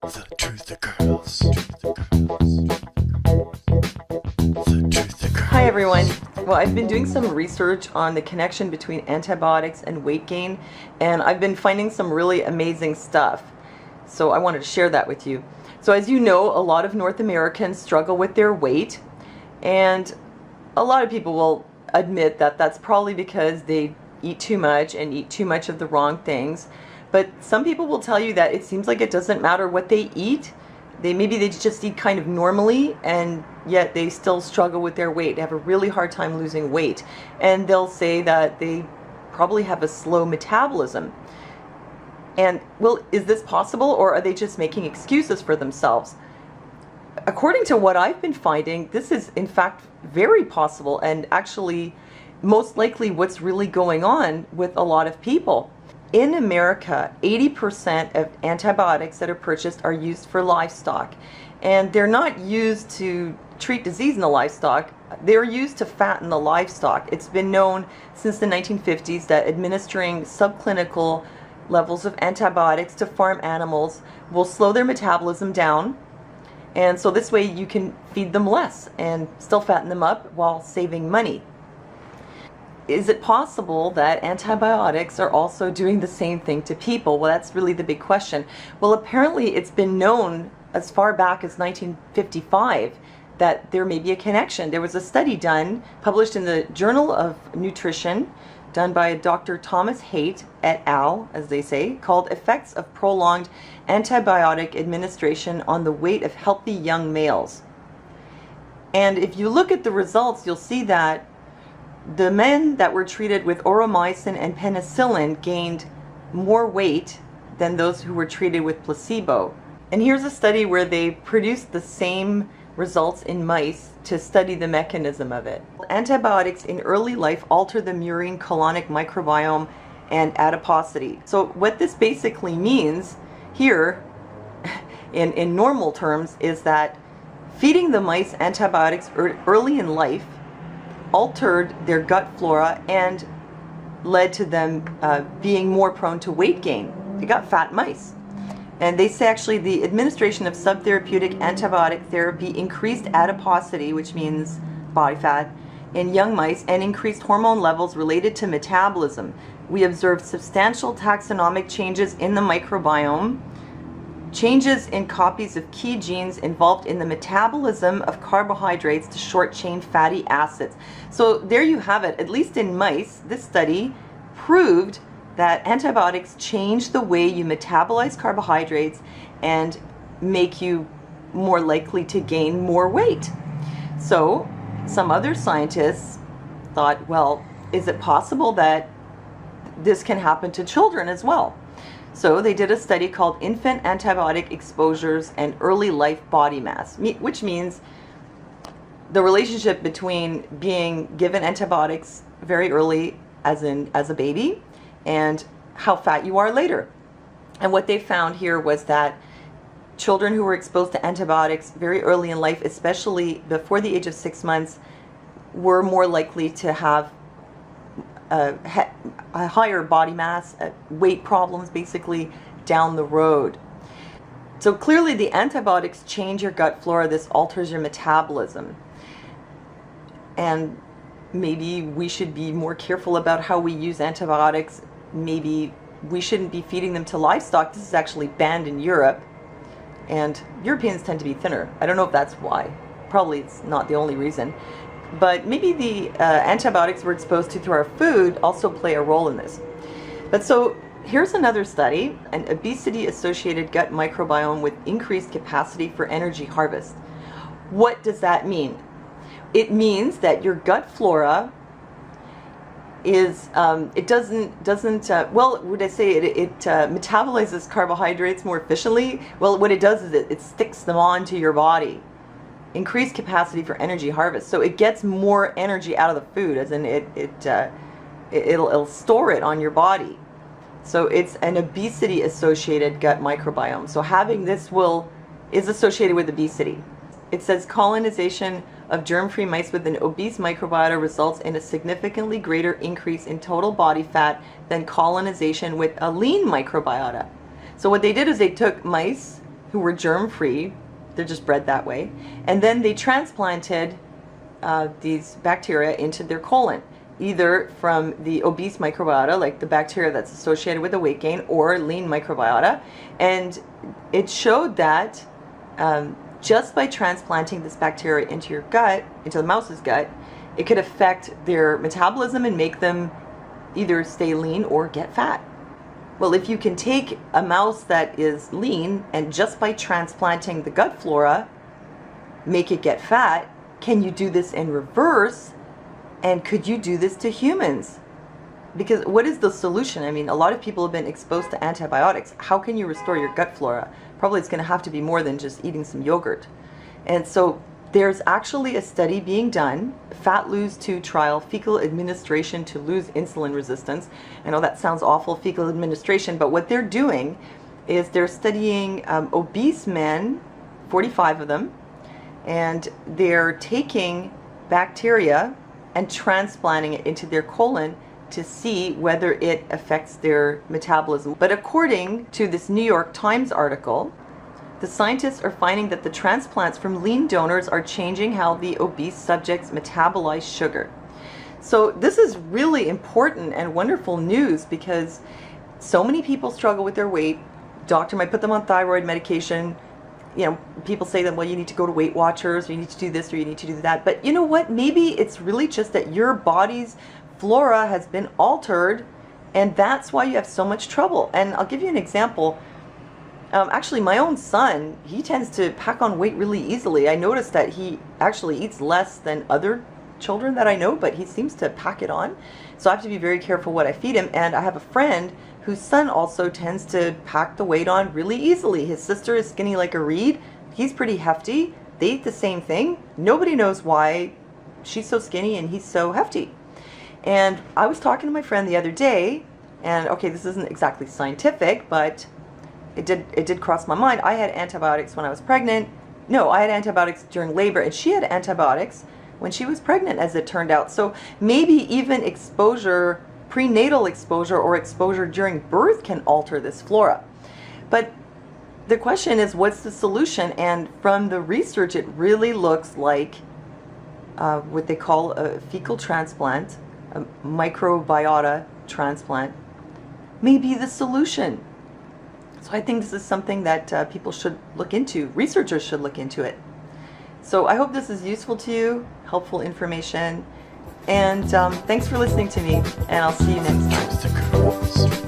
The truth occurs. Hi everyone. Well, I've been doing some research on the connection between antibiotics and weight gain, and I've been finding some really amazing stuff. So I wanted to share that with you. So as you know, a lot of North Americans struggle with their weight, and a lot of people will admit that that's probably because they eat too much and eat too much of the wrong things. But some people will tell you that it seems like it doesn't matter what they eat. Maybe they just eat kind of normally, and yet they still struggle with their weight. They have a really hard time losing weight. And they'll say that they probably have a slow metabolism. And, well, is this possible, or are they just making excuses for themselves? According to what I've been finding, this is in fact very possible, and actually most likely what's really going on with a lot of people. In America, 80% of antibiotics that are purchased are used for livestock, and they're not used to treat disease in the livestock. They're used to fatten the livestock. It's been known since the 1950s that administering subclinical levels of antibiotics to farm animals will slow their metabolism down, and so this way you can feed them less and still fatten them up while saving money. Is it possible that antibiotics are also doing the same thing to people? Well, that's really the big question. Well, apparently it's been known as far back as 1955 that there may be a connection. There was a study done, published in the Journal of Nutrition, done by Dr. Thomas Haidt et al., as they say, called Effects of Prolonged Antibiotic Administration on the Weight of Healthy Young Males. And if you look at the results, you'll see that the men that were treated with oromycin and penicillin gained more weight than those who were treated with placebo. And here's a study where they produced the same results in mice to study the mechanism of it. Antibiotics in early life alter the murine colonic microbiome and adiposity. So what this basically means here, in normal terms, is that feeding the mice antibiotics early in life altered their gut flora and led to them being more prone to weight gain. They got fat mice. And they say actually the administration of subtherapeutic antibiotic therapy increased adiposity, which means body fat, in young mice and increased hormone levels related to metabolism. We observed substantial taxonomic changes in the microbiome, changes in copies of key genes involved in the metabolism of carbohydrates to short-chain fatty acids. So there you have it. At least in mice, this study proved that antibiotics change the way you metabolize carbohydrates and make you more likely to gain more weight. So some other scientists thought, well, is it possible that this can happen to children as well? So they did a study called Infant Antibiotic Exposures and Early Life Body Mass, which means the relationship between being given antibiotics very early, as a baby, and how fat you are later. And what they found here was that children who were exposed to antibiotics very early in life, especially before the age of 6 months, were more likely to have a higher body mass, weight problems basically down the road. So clearly the antibiotics change your gut flora. This alters your metabolism. And maybe we should be more careful about how we use antibiotics. Maybe we shouldn't be feeding them to livestock. This is actually banned in Europe. And Europeans tend to be thinner. I don't know if that's why. Probably it's not the only reason. But maybe the antibiotics we're exposed to through our food also play a role in this. But so here's another study, an obesity-associated gut microbiome with increased capacity for energy harvest. What does that mean? It means that your gut flora is, it doesn't well, would I say it metabolizes carbohydrates more efficiently? Well, what it does is it sticks them onto your body. Increased capacity for energy harvest. So it gets more energy out of the food, as in it'll store it on your body. So it's an obesity-associated gut microbiome. So having this is associated with obesity. It says colonization of germ-free mice with an obese microbiota results in a significantly greater increase in total body fat than colonization with a lean microbiota. So what they did is they took mice who were germ-free. They're just bred that way. And then they transplanted these bacteria into their colon, either from the obese microbiota, like the bacteria that's associated with the weight gain, or lean microbiota. And it showed that just by transplanting this bacteria into your gut, into the mouse's gut, it could affect their metabolism and make them either stay lean or get fat. Well, if you can take a mouse that is lean and just by transplanting the gut flora, make it get fat, can you do this in reverse? And could you do this to humans? Because what is the solution? I mean, a lot of people have been exposed to antibiotics. How can you restore your gut flora? Probably it's going to have to be more than just eating some yogurt. And so there's actually a study being done, Fat Lose 2 trial, fecal administration to lose insulin resistance. I know that sounds awful, fecal administration, but what they're doing is they're studying obese men, 45 of them, and they're taking bacteria and transplanting it into their colon to see whether it affects their metabolism. But according to this New York Times article, the scientists are finding that the transplants from lean donors are changing how the obese subjects metabolize sugar. So this is really important and wonderful news because so many people struggle with their weight. Doctor might put them on thyroid medication. You know, people say that, well, you need to go to Weight Watchers, or you need to do this, or you need to do that. But you know what? Maybe it's really just that your body's flora has been altered, and that's why you have so much trouble. And I'll give you an example. Actually, my own son, he tends to pack on weight really easily. I noticed that he actually eats less than other children that I know, but he seems to pack it on. So I have to be very careful what I feed him. And I have a friend whose son also tends to pack the weight on really easily. His sister is skinny like a reed. He's pretty hefty. They eat the same thing. Nobody knows why she's so skinny and he's so hefty. And I was talking to my friend the other day, and okay, this isn't exactly scientific, but it did cross my mind. I had antibiotics when I was pregnant. No, I had antibiotics during labor, and she had antibiotics when she was pregnant, as it turned out. So maybe even exposure, prenatal exposure or exposure during birth can alter this flora. But the question is, what's the solution? And from the research, it really looks like what they call a fecal transplant, a microbiota transplant, may be the solution. So I think this is something that people should look into. Researchers should look into it. So I hope this is useful to you, helpful information. And thanks for listening to me, and I'll see you next time.